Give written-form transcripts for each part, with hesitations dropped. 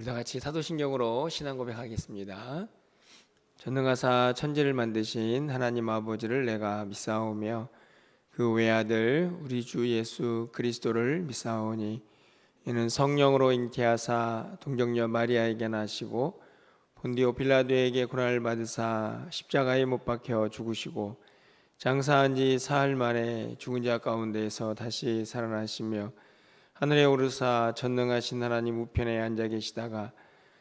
우리 다 같이 사도신경으로 신앙 고백하겠습니다. 전능하사 천지를 만드신 하나님 아버지를 내가 믿사오며 그 외아들 우리 주 예수 그리스도를 믿사오니 이는 성령으로 잉태하사 동정녀 마리아에게 나시고 본디오 빌라도에게 고난을 받으사 십자가에 못 박혀 죽으시고 장사한 지 사흘 만에 죽은 자 가운데에서 다시 살아나시며 하늘에 오르사 전능하신 하나님 우편에 앉아 계시다가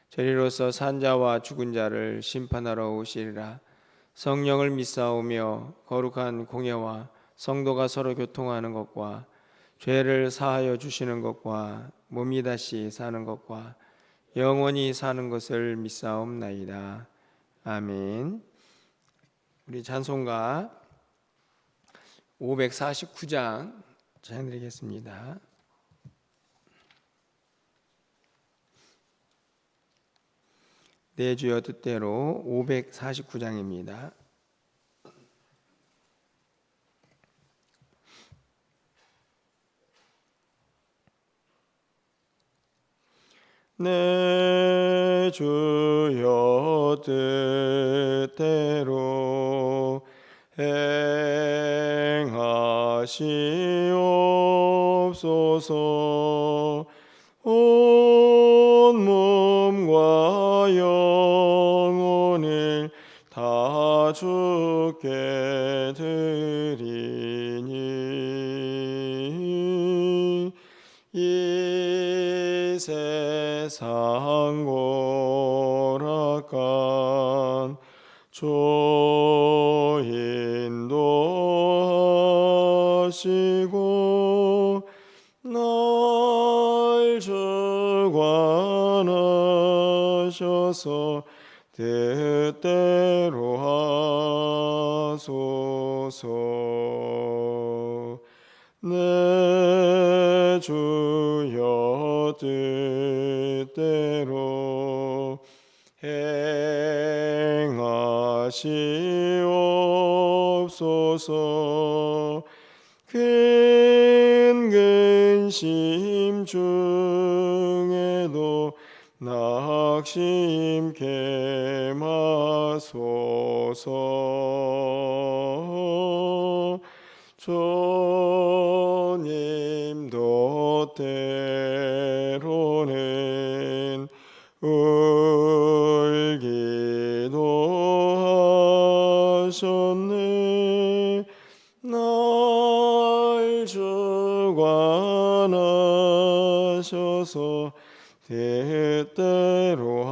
저리로서 산자와 죽은 자를 심판하러 오시리라. 성령을 믿사오며 거룩한 공예와 성도가 서로 교통하는 것과 죄를 사하여 주시는 것과 몸이 다시 사는 것과 영원히 사는 것을 믿사옵나이다. 아멘. 우리 찬송가 549장 찬양드리겠습니다. 내 주여 뜻대로 549장입니다. 내 주여 뜻대로 행하시옵소서. 온 몸과 영혼을 다 주께 드리니 이 세상 고락한 조인도 하시고 날 주관하셔서 뜻대로 하소서. 내 주여 뜻대로 행하시옵소서. 큰 근심 중에도 낙심케 마소서. 주님도 때로는 울기도 하셨네. 날 주관하셔서 뜻대로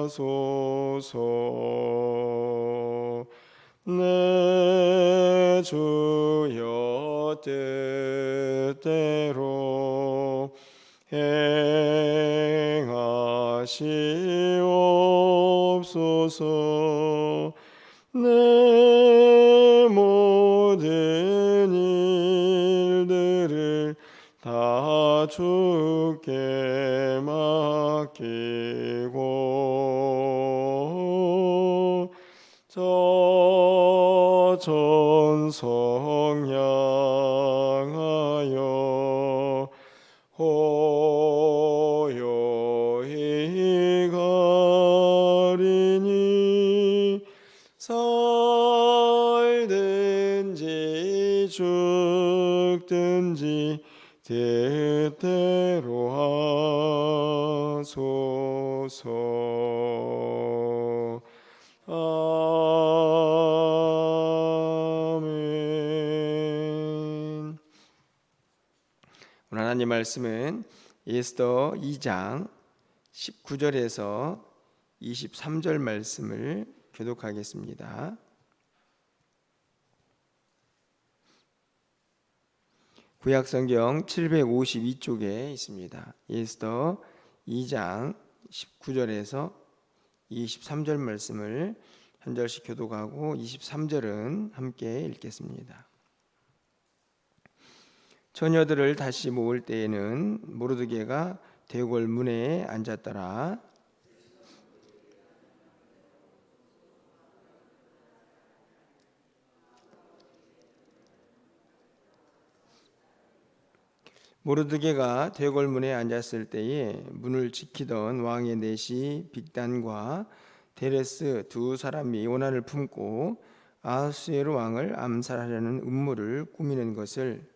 하소서. 내 주여 뜻대로 행하시옵소서. 내 모든 일들을 다 주께 맡기고 저 천성 향하여 호요히 가리니 살든지 죽든지 뜻대로 하소서. 아멘. 오늘 하나님 말씀은 에스더 2장 19절에서 23절 말씀을 교독하겠습니다. 구약성경 752쪽에 있습니다. 에스더 2장 19절에서 23절 말씀을 한 절씩 교독하고 23절은 함께 읽겠습니다. 처녀들을 다시 모을 때에는 모르드게가 대궐 문에 앉았더라. 모르드게가 대궐문에 앉았을 때에 문을 지키던 왕의 내시 빅단과 데레스 두 사람이 원한을 품고 아하수에로 왕을 암살하려는 음모를 꾸미는 것을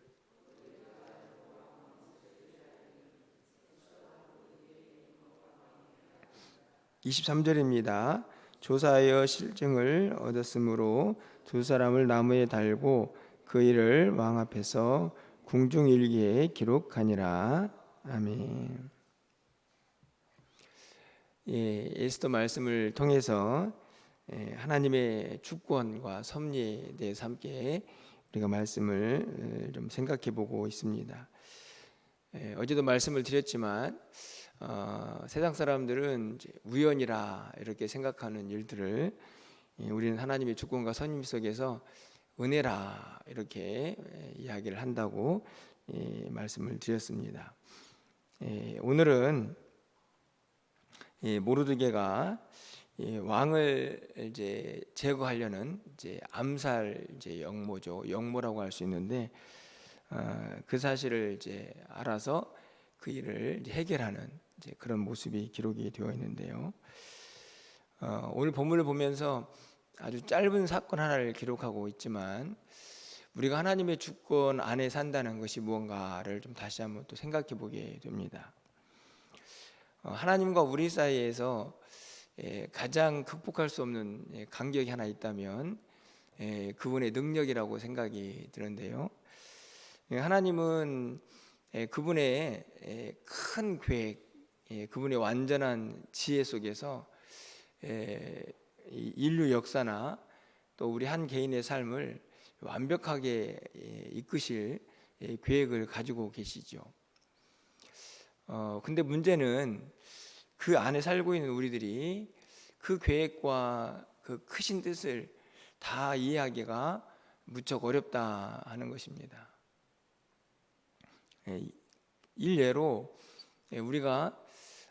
23절입니다. 조사하여 실증을 얻었으므로 두 사람을 나무에 달고 그 일을 왕 앞에서 궁중일기에 기록하니라. 아멘. 에스더 말씀을 통해서 하나님의 주권과 섭리에 대해서 함께 우리가 말씀을 좀 생각해 보고 있습니다. 어제도 말씀을 드렸지만 세상 사람들은 이제 우연이라 이렇게 생각하는 일들을 우리는 하나님의 주권과 섭리 속에서 은혜라 이렇게 이야기를 한다고 말씀을 드렸습니다. 오늘은 모르드게가 왕을 이제 제거하려는 이제 암살 이제 영모죠. 영모라고 할 수 있는데 그 사실을 이제 알아서 그 일을 이제 해결하는 이제 그런 모습이 기록이 되어 있는데요. 오늘 본문을 보면서 아주 짧은 사건 하나를 기록하고 있지만 우리가 하나님의 주권 안에 산다는 것이 무언가를 좀 다시 한번 또 생각해 보게 됩니다. 하나님과 우리 사이에서 가장 극복할 수 없는 간격이 하나 있다면 그분의 능력이라고 생각이 드는데요. 하나님은 그분의 큰 계획, 그분의 완전한 지혜 속에서 인류 역사나 또 우리 한 개인의 삶을 완벽하게 이끄실 계획을 가지고 계시죠. 근데 문제는 그 안에 살고 있는 우리들이 그 계획과 그 크신 뜻을 다 이해하기가 무척 어렵다 하는 것입니다. 일례로 우리가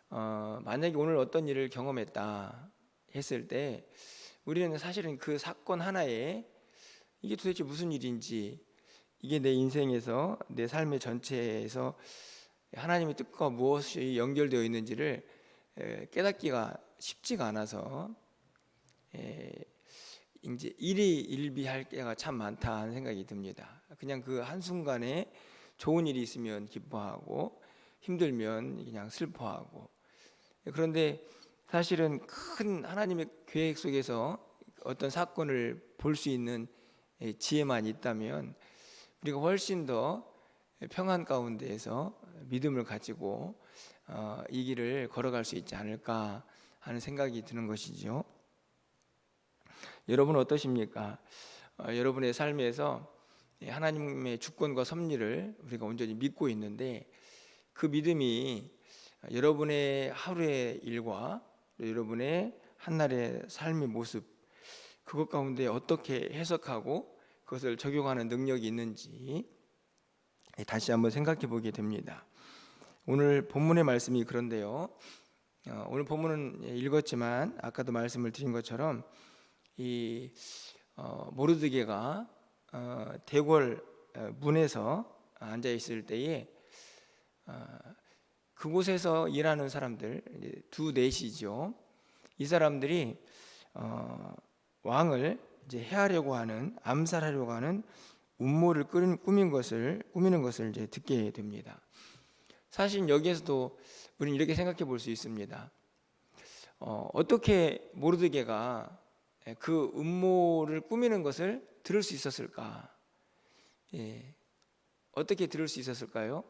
만약에 오늘 어떤 일을 경험했다 했을 때 우리는 사실은 그 사건 하나에 이게 도대체 무슨 일인지, 이게 내 인생에서 내 삶의 전체에서 하나님의 뜻과 무엇이 연결되어 있는지를 깨닫기가 쉽지가 않아서 이제 일희일비할 때가 참 많다 하는 생각이 듭니다. 그냥 그 한순간에 좋은 일이 있으면 기뻐하고 힘들면 그냥 슬퍼하고. 그런데 사실은 큰 하나님의 계획 속에서 어떤 사건을 볼 수 있는 지혜만 있다면 우리가 훨씬 더 평안 가운데에서 믿음을 가지고 이 길을 걸어갈 수 있지 않을까 하는 생각이 드는 것이죠. 여러분 어떠십니까? 여러분의 삶에서 하나님의 주권과 섭리를 우리가 온전히 믿고 있는데 그 믿음이 여러분의 하루의 일과 여러분의 한날의 삶의 모습, 그것 가운데 어떻게 해석하고 그것을 적용하는 능력이 있는지 다시 한번 생각해 보게 됩니다. 오늘 본문의 말씀이 그런데요. 오늘 본문은 읽었지만 아까도 말씀을 드린 것처럼 이 모르드게가 대궐 문에서 앉아 있을 때에 그곳에서 일하는 사람들 두 넷이죠. 이 사람들이 왕을 이제 해하려고 하는, 암살하려고 하는 음모를 꾸미는 것을 이제 듣게 됩니다. 사실 여기에서도 우리는 이렇게 생각해 볼 수 있습니다. 어떻게 모르드게가 그 음모를 꾸미는 것을 들을 수 있었을까? 어떻게 들을 수 있었을까요?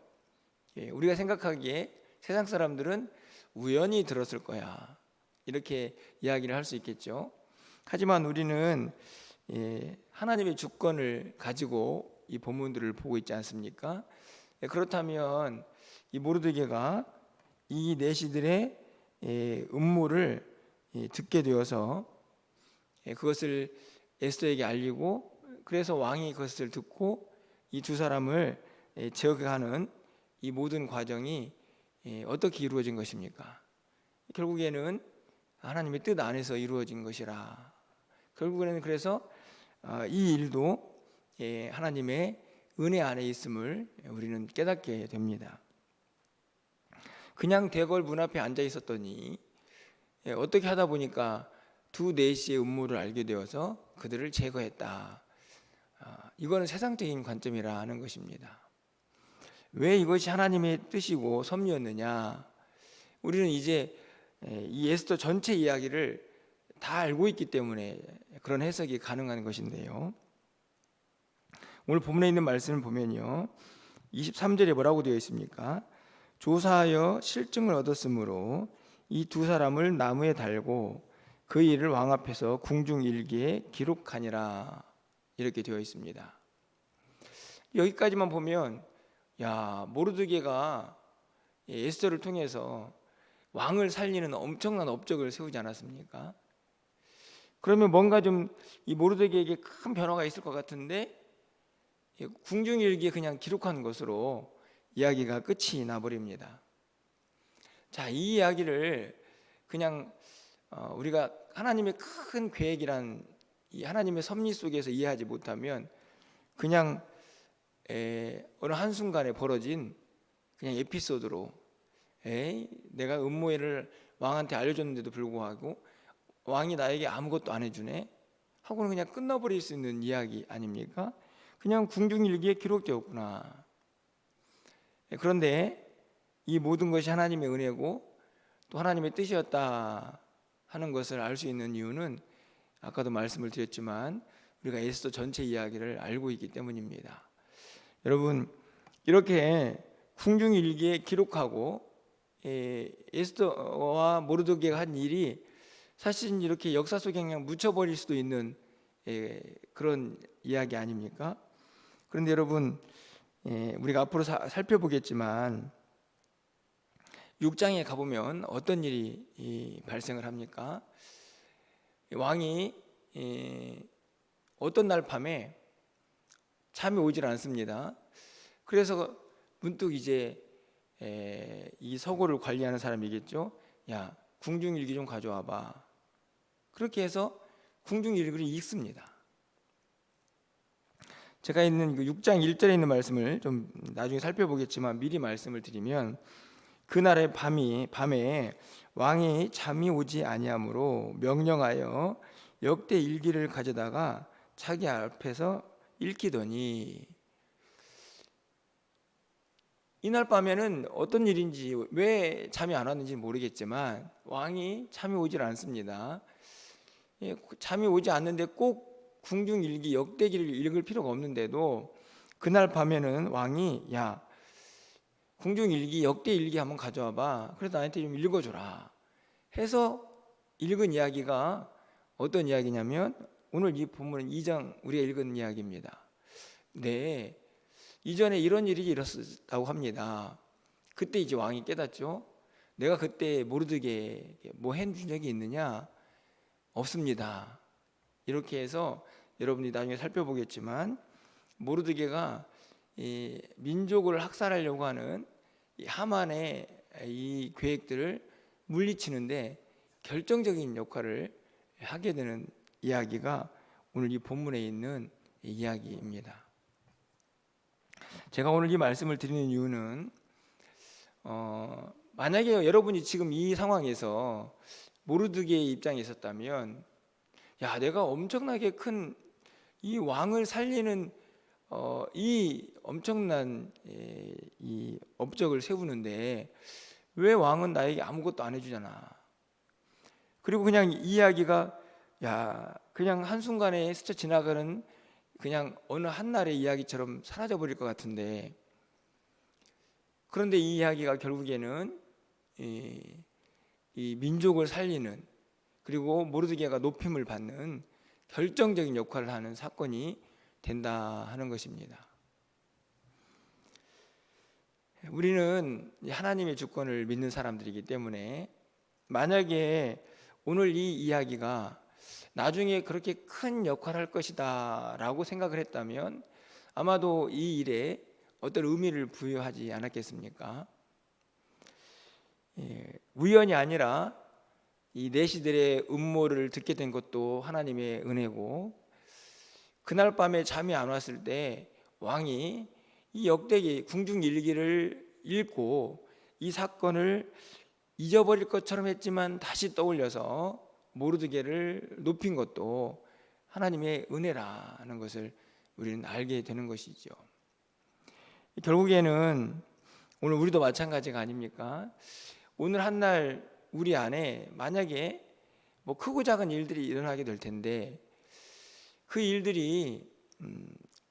우리가 생각하기에 세상 사람들은 우연히 들었을 거야, 이렇게 이야기를 할 수 있겠죠. 하지만 우리는 하나님의 주권을 가지고 이 본문들을 보고 있지 않습니까? 그렇다면 이 모르드게가 이 내시들의 음모를 듣게 되어서 그것을 에스더에게 알리고, 그래서 왕이 그것을 듣고 이 두 사람을 제거하는 이 모든 과정이 어떻게 이루어진 것입니까? 결국에는 하나님의 뜻 안에서 이루어진 것이라. 결국에는 그래서 이 일도 하나님의 은혜 안에 있음을 우리는 깨닫게 됩니다. 그냥 대궐 문 앞에 앉아 있었더니 어떻게 하다 보니까 두 내시의 음모를 알게 되어서 그들을 제거했다. 이거는 세상적인 관점이라 하는 것입니다. 왜 이것이 하나님의 뜻이고 섭리였느냐? 우리는 이제 이 에스더 전체 이야기를 다 알고 있기 때문에 그런 해석이 가능한 것인데요. 오늘 본문에 있는 말씀을 보면요, 23절에 뭐라고 되어 있습니까? 조사하여 실증을 얻었으므로 이 두 사람을 나무에 달고 그 일을 왕 앞에서 궁중일기에 기록하니라, 이렇게 되어 있습니다. 여기까지만 보면 모르드게가 에스더를 통해서 왕을 살리는 엄청난 업적을 세우지 않았습니까? 그러면 뭔가 좀 이 모르드게에게 큰 변화가 있을 것 같은데 궁중일기에 그냥 기록한 것으로 이야기가 끝이 나버립니다. 자, 이 이야기를 그냥 우리가 하나님의 큰 계획이란 이 하나님의 섭리 속에서 이해하지 못하면 그냥 어느 한순간에 벌어진 그냥 에피소드로 내가 음모를 왕한테 알려줬는데도 불구하고 왕이 나에게 아무것도 안 해주네 하고는 그냥 끝나버릴 수 있는 이야기 아닙니까? 그냥 궁중일기에 기록되었구나. 그런데 이 모든 것이 하나님의 은혜고 또 하나님의 뜻이었다 하는 것을 알 수 있는 이유는 아까도 말씀을 드렸지만 우리가 에스더 전체 이야기를 알고 있기 때문입니다. 여러분, 이렇게 궁중일기에 기록하고 에스더와 모르드게가 한 일이 사실 이렇게 역사 속에 그냥 묻혀버릴 수도 있는 그런 이야기 아닙니까? 그런데 여러분, 우리가 앞으로 살펴보겠지만 6장에 가보면 어떤 일이 발생을 합니까? 왕이 어떤 날 밤에 잠이 오질 않습니다. 그래서 문득 이제 이 서고를 관리하는 사람이겠죠. 야, 궁중일기 좀 가져와봐. 그렇게 해서 궁중일기를 읽습니다. 제가 있는 6장 1절에 있는 말씀을 좀 나중에 살펴보겠지만 미리 말씀을 드리면, 그날의 밤에 왕이 잠이 오지 아니하므로 명령하여 역대 일기를 가져다가 자기 앞에서 읽히더니, 이날 밤에는 어떤 일인지 왜 잠이 안 왔는지 모르겠지만 왕이 잠이 오질 않습니다. 잠이 오지 않는데 꼭 궁중일기 역대기를 읽을 필요가 없는데도 그날 밤에는 왕이 궁중일기 역대일기 한번 가져와봐, 그래서 나한테 좀 읽어줘라 해서 읽은 이야기가 어떤 이야기냐면 오늘 이 본문은 2장 우리가 읽은 이야기입니다. 네, 이전에 이런 일이 일어났다고 합니다. 그때 이제 왕이 깨닫죠. 내가 그때 모르드게에게 뭐 해준 적이 있느냐? 없습니다. 이렇게 해서 여러분이 나중에 살펴보겠지만 모르드게가 이 민족을 학살하려고 하는 이 하만의 이 계획들을 물리치는데 결정적인 역할을 하게 되는 이야기가 오늘 이 본문에 있는 이야기입니다. 제가 오늘 이 말씀을 드리는 이유는 만약에 여러분이 지금 이 상황에서 모르드게의 입장에 있었다면, 내가 엄청나게 큰 이 왕을 살리는 이 엄청난 이 업적을 세우는데 왜 왕은 나에게 아무것도 안 해주잖아. 그리고 그냥 이 이야기가 그냥 한순간에 스쳐 지나가는 그냥 어느 한날의 이야기처럼 사라져 버릴 것 같은데, 그런데 이 이야기가 결국에는 이 민족을 살리는, 그리고 모르드게가 높임을 받는 결정적인 역할을 하는 사건이 된다 하는 것입니다. 우리는 하나님의 주권을 믿는 사람들이기 때문에 만약에 오늘 이 이야기가 나중에 그렇게 큰 역할을 할 것이다 라고 생각을 했다면 아마도 이 일에 어떤 의미를 부여하지 않았겠습니까? 우연이 아니라 이 내시들의 음모를 듣게 된 것도 하나님의 은혜고, 그날 밤에 잠이 안 왔을 때 왕이 이 역대기 궁중일기를 읽고 이 사건을 잊어버릴 것처럼 했지만 다시 떠올려서 모르드게를 높인 것도 하나님의 은혜라는 것을 우리는 알게 되는 것이죠. 결국에는 오늘 우리도 마찬가지가 아닙니까? 오늘 한 날 우리 안에 만약에 뭐 크고 작은 일들이 일어나게 될 텐데 그 일들이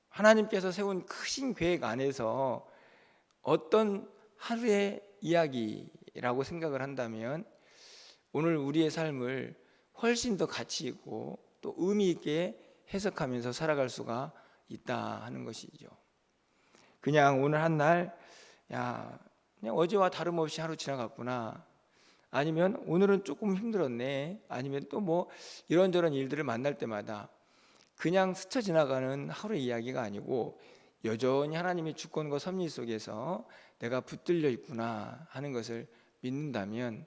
하나님께서 세운 크신 계획 안에서 어떤 하루의 이야기라고 생각을 한다면 오늘 우리의 삶을 훨씬 더 가치 있고 또 의미 있게 해석하면서 살아갈 수가 있다 하는 것이죠. 그냥 오늘 한 날 그냥 어제와 다름없이 하루 지나갔구나, 아니면 오늘은 조금 힘들었네, 아니면 또 뭐 이런저런 일들을 만날 때마다 그냥 스쳐 지나가는 하루의 이야기가 아니고 여전히 하나님의 주권과 섭리 속에서 내가 붙들려 있구나 하는 것을 믿는다면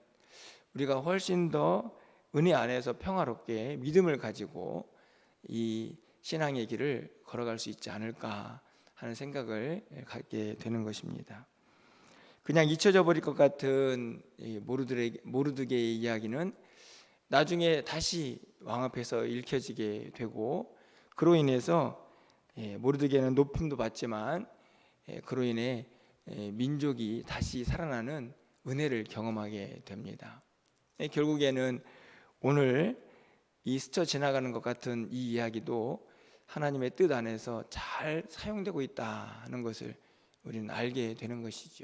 우리가 훨씬 더 은혜 안에서 평화롭게 믿음을 가지고 이 신앙의 길을 걸어갈 수 있지 않을까 하는 생각을 갖게 되는 것입니다. 그냥 잊혀져 버릴 것 같은 모르드게의 이야기는 나중에 다시 왕 앞에서 읽혀지게 되고, 그로 인해서 모르드게는 높임도 받지만 그로 인해 민족이 다시 살아나는 은혜를 경험하게 됩니다. 결국에는 오늘 이 스쳐 지나가는 것 같은 이 이야기도 하나님의 뜻 안에서 잘 사용되고 있다는 것을 우리는 알게 되는 것이죠.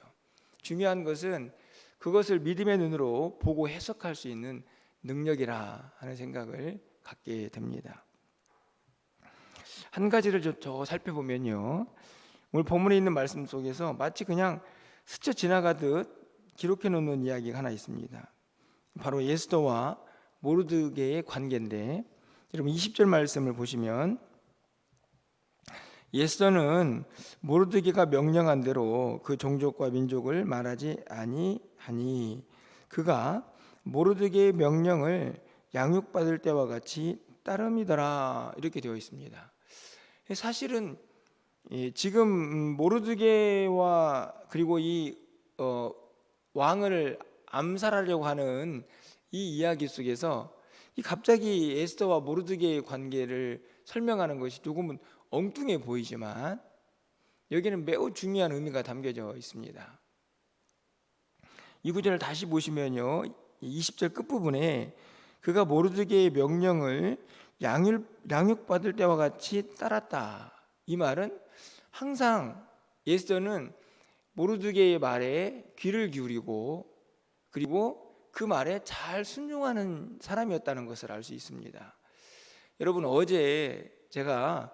중요한 것은 그것을 믿음의 눈으로 보고 해석할 수 있는 능력이라 하는 생각을 갖게 됩니다. 한 가지를 더 살펴보면요, 오늘 본문에 있는 말씀 속에서 마치 그냥 스쳐 지나가듯 기록해 놓는 이야기가 하나 있습니다. 바로 에스더와 모르드게의 관계인데, 여러분 20절 말씀을 보시면 에스더는 모르드게가 명령한 대로 그 종족과 민족을 말하지 아니하니 그가 모르드게의 명령을 양육받을 때와 같이 따름이더라, 이렇게 되어 있습니다. 사실은 지금 모르드게와 그리고 이 왕을 암살하려고 하는 이 이야기 속에서 이 갑자기 에스더와 모르드게의 관계를 설명하는 것이 조금은 엉뚱해 보이지만 여기는 매우 중요한 의미가 담겨져 있습니다. 이 구절을 다시 보시면요, 20절 끝부분에 그가 모르드게의 명령을 양육받을 때와 같이 따랐다, 이 말은 항상 에스더는 모르드게의 말에 귀를 기울이고 그리고 그 말에 잘 순종하는 사람이었다는 것을 알 수 있습니다. 여러분, 어제 제가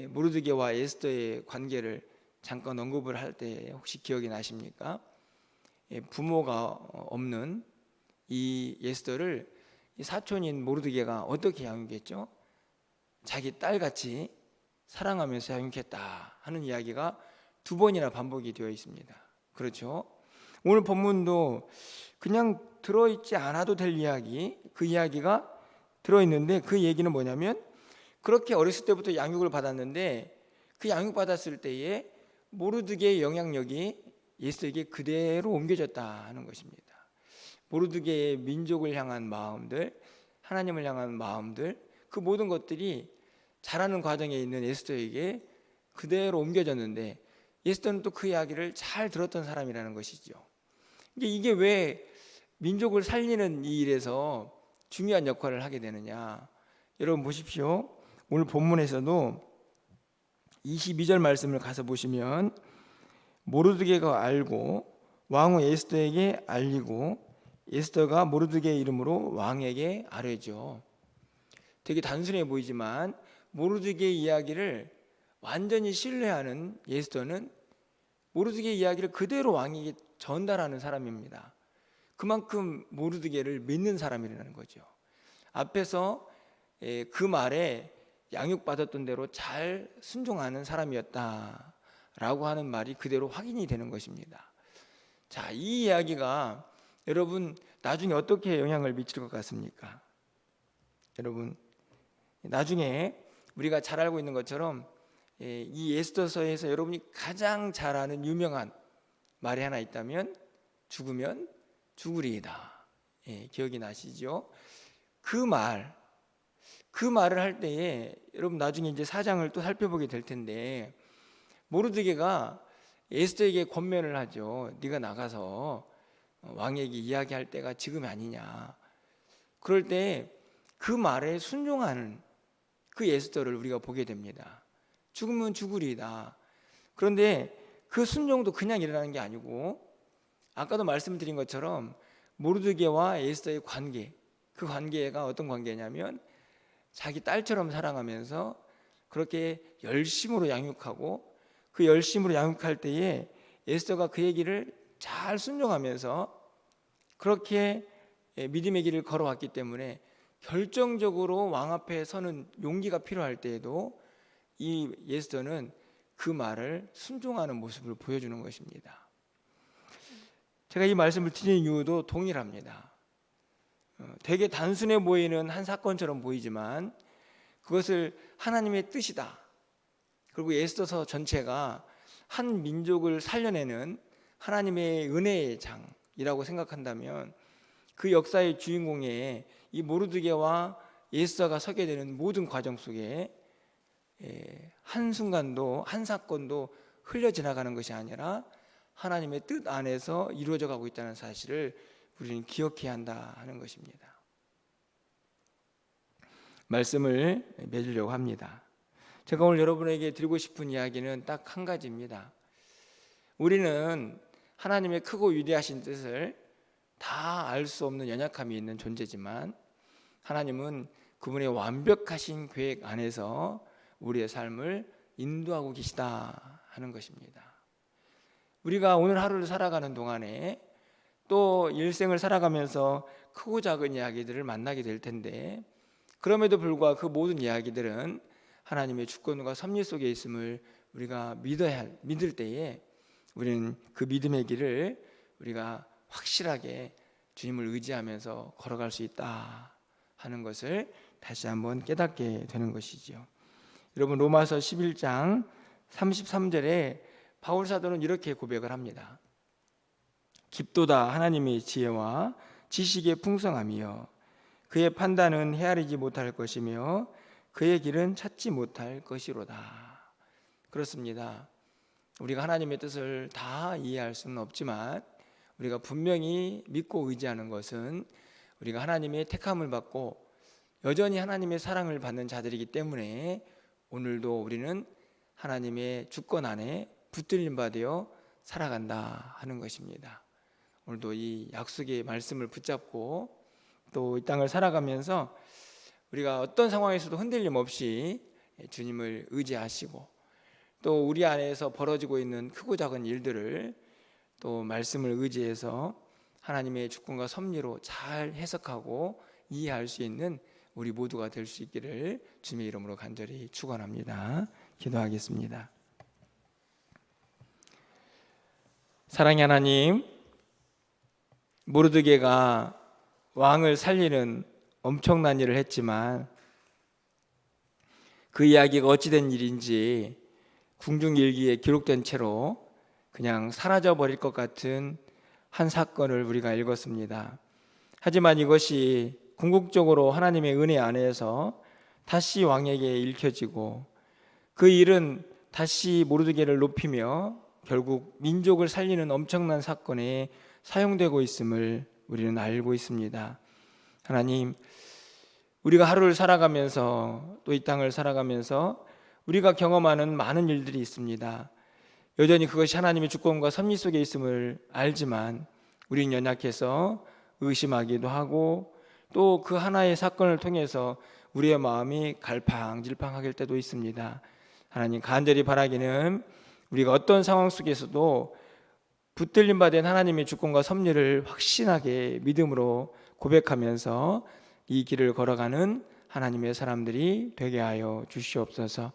모르드게와 에스더의 관계를 잠깐 언급을 할 때 혹시 기억이 나십니까? 부모가 없는 이 에스더를 이 사촌인 모르드게가 어떻게 양육했죠? 자기 딸같이 사랑하면서 양육했다 하는 이야기가 두 번이나 반복이 되어 있습니다. 그렇죠? 오늘 본문도 그냥 들어있지 않아도 될 이야기, 그 이야기가 들어있는데 그 얘기는 뭐냐면 그렇게 어렸을 때부터 양육을 받았는데 그 양육받았을 때에 모르드게의 영향력이 에스더에게 그대로 옮겨졌다 하는 것입니다. 모르드게의 민족을 향한 마음들, 하나님을 향한 마음들, 그 모든 것들이 자라는 과정에 있는 에스더에게 그대로 옮겨졌는데 에스더는 또 그 이야기를 잘 들었던 사람이라는 것이죠. 이게 왜 민족을 살리는 이 일에서 중요한 역할을 하게 되느냐? 여러분 보십시오. 오늘 본문에서도 22절 말씀을 가서 보시면 모르드게가 알고 왕후 에스더에게 알리고 에스더가 모르드게의 이름으로 왕에게 아뢰죠. 되게 단순해 보이지만 모르드게의 이야기를 완전히 신뢰하는 에스더는 모르드게의 이야기를 그대로 왕에게 전달하는 사람입니다. 그만큼 모르드게를 믿는 사람이라는 거죠. 앞에서 그 말에 양육받았던 대로 잘 순종하는 사람이었다라고 하는 말이 그대로 확인이 되는 것입니다. 자, 이 이야기가 여러분 나중에 어떻게 영향을 미칠 것 같습니까? 여러분, 나중에 우리가 잘 알고 있는 것처럼 이 에스더서에서 여러분이 가장 잘 아는 유명한 말이 하나 있다면 죽으면 죽으리이다. 기억이 나시죠? 그 말을 할 때에 여러분 나중에 이제 사장을 또 살펴보게 될 텐데 모르드게가 에스더에게 권면을 하죠. 네가 나가서 왕에게 이야기할 때가 지금이 아니냐. 그럴 때 그 말에 순종하는 그 에스더를 우리가 보게 됩니다. 죽으면 죽으리이다. 그런데 그 순종도 그냥 일어나는 게 아니고 아까도 말씀드린 것처럼 모르드게와 에스더의 관계, 그 관계가 어떤 관계냐면 자기 딸처럼 사랑하면서 그렇게 열심으로 양육하고 그 열심으로 양육할 때에 에스더가 그 얘기를 잘 순종하면서 그렇게 믿음의 길을 걸어왔기 때문에 결정적으로 왕 앞에 서는 용기가 필요할 때에도 이 에스더는 그 말을 순종하는 모습을 보여주는 것입니다. 제가 이 말씀을 드리는 이유도 동일합니다. 되게 단순해 보이는 한 사건처럼 보이지만 그것을 하나님의 뜻이다. 그리고 에스더서 전체가 한 민족을 살려내는 하나님의 은혜의 장이라고 생각한다면 그 역사의 주인공에 이 모르드게와 에스더가 서게 되는 모든 과정 속에 한순간도 한 사건도 흘려 지나가는 것이 아니라 하나님의 뜻 안에서 이루어져 가고 있다는 사실을 우리는 기억해야 한다 하는 것입니다. 말씀을 맺으려고 합니다. 제가 오늘 여러분에게 드리고 싶은 이야기는 딱 한 가지입니다. 우리는 하나님의 크고 위대하신 뜻을 다 알 수 없는 연약함이 있는 존재지만 하나님은 그분의 완벽하신 계획 안에서 우리의 삶을 인도하고 계시다 하는 것입니다. 우리가 오늘 하루를 살아가는 동안에 또 일생을 살아가면서 크고 작은 이야기들을 만나게 될 텐데 그럼에도 불구하고 그 모든 이야기들은 하나님의 주권과 섭리 속에 있음을 우리가 믿을 때에 우리는 그 믿음의 길을 우리가 확실하게 주님을 의지하면서 걸어갈 수 있다 하는 것을 다시 한번 깨닫게 되는 것이죠. 여러분 로마서 11장 33절에 바울 사도는 이렇게 고백을 합니다. 깊도다 하나님의 지혜와 지식의 풍성함이여 그의 판단은 헤아리지 못할 것이며 그의 길은 찾지 못할 것이로다. 그렇습니다. 우리가 하나님의 뜻을 다 이해할 수는 없지만 우리가 분명히 믿고 의지하는 것은 우리가 하나님의 택함을 받고 여전히 하나님의 사랑을 받는 자들이기 때문에 오늘도 우리는 하나님의 주권 안에 붙들림 받아 살아간다 하는 것입니다. 오늘도 이 약속의 말씀을 붙잡고 또 이 땅을 살아가면서 우리가 어떤 상황에서도 흔들림 없이 주님을 의지하시고 또 우리 안에서 벌어지고 있는 크고 작은 일들을 또 말씀을 의지해서 하나님의 주권과 섭리로 잘 해석하고 이해할 수 있는 우리 모두가 될 수 있기를 주님의 이름으로 간절히 축원합니다. 기도하겠습니다. 사랑의 하나님, 모르드게가 왕을 살리는 엄청난 일을 했지만 그 이야기가 어찌된 일인지 궁중일기에 기록된 채로 그냥 사라져버릴 것 같은 한 사건을 우리가 읽었습니다. 하지만 이것이 궁극적으로 하나님의 은혜 안에서 다시 왕에게 읽혀지고 그 일은 다시 모르드게를 높이며 결국 민족을 살리는 엄청난 사건에 사용되고 있음을 우리는 알고 있습니다. 하나님, 우리가 하루를 살아가면서 또 이 땅을 살아가면서 우리가 경험하는 많은 일들이 있습니다. 여전히 그것이 하나님의 주권과 섭리 속에 있음을 알지만 우리는 연약해서 의심하기도 하고 또 그 하나의 사건을 통해서 우리의 마음이 갈팡질팡할 때도 있습니다. 하나님, 간절히 바라기는 우리가 어떤 상황 속에서도 붙들림 받은 하나님의 주권과 섭리를 확신하게 믿음으로 고백하면서 이 길을 걸어가는 하나님의 사람들이 되게 하여 주시옵소서.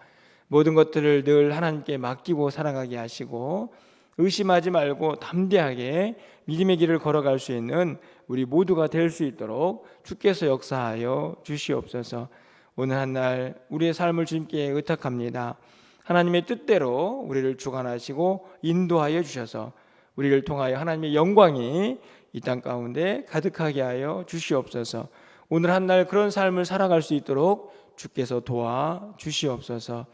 모든 것들을 늘 하나님께 맡기고 살아가게 하시고 의심하지 말고 담대하게 믿음의 길을 걸어갈 수 있는 우리 모두가 될 수 있도록 주께서 역사하여 주시옵소서. 오늘 한 날 우리의 삶을 주님께 의탁합니다. 하나님의 뜻대로 우리를 주관하시고 인도하여 주셔서 우리를 통하여 하나님의 영광이 이 땅 가운데 가득하게 하여 주시옵소서. 오늘 한 날 그런 삶을 살아갈 수 있도록 주께서 도와 주시옵소서.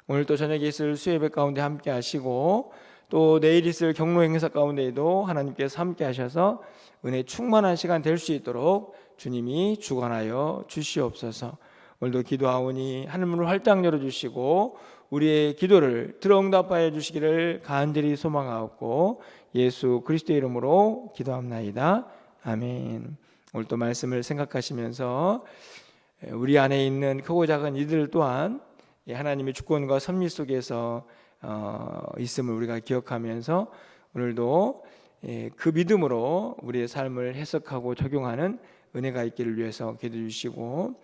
오늘 또 저녁에 있을 수예배 가운데 함께 하시고 또 내일 있을 경로 행사 가운데에도 하나님께서 함께 하셔서 은혜 충만한 시간 될 수 있도록 주님이 주관하여 주시옵소서. 오늘도 기도하오니 하늘문을 활짝 열어주시고 우리의 기도를 들어응답하여 주시기를 간절히 소망하옵고 예수 그리스도의 이름으로 기도합나이다. 아멘. 오늘 또 말씀을 생각하시면서 우리 안에 있는 크고 작은 이들 또한 하나님의 주권과 섭리 속에서 있음을 우리가 기억하면서 오늘도 그 믿음으로 우리의 삶을 해석하고 적용하는 은혜가 있기를 위해서 기도해 주시고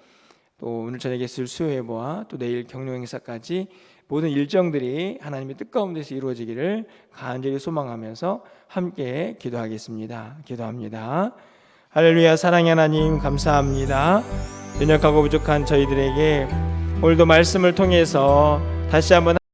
또 오늘 저녁에 있을 수요예배와 또 내일 경로 행사까지 모든 일정들이 하나님의 뜻 가운데서 이루어지기를 간절히 소망하면서 함께 기도하겠습니다. 기도합니다. 할렐루야. 사랑의 하나님 감사합니다. 연약하고 부족한 저희들에게 오늘도 말씀을 통해서 다시 한번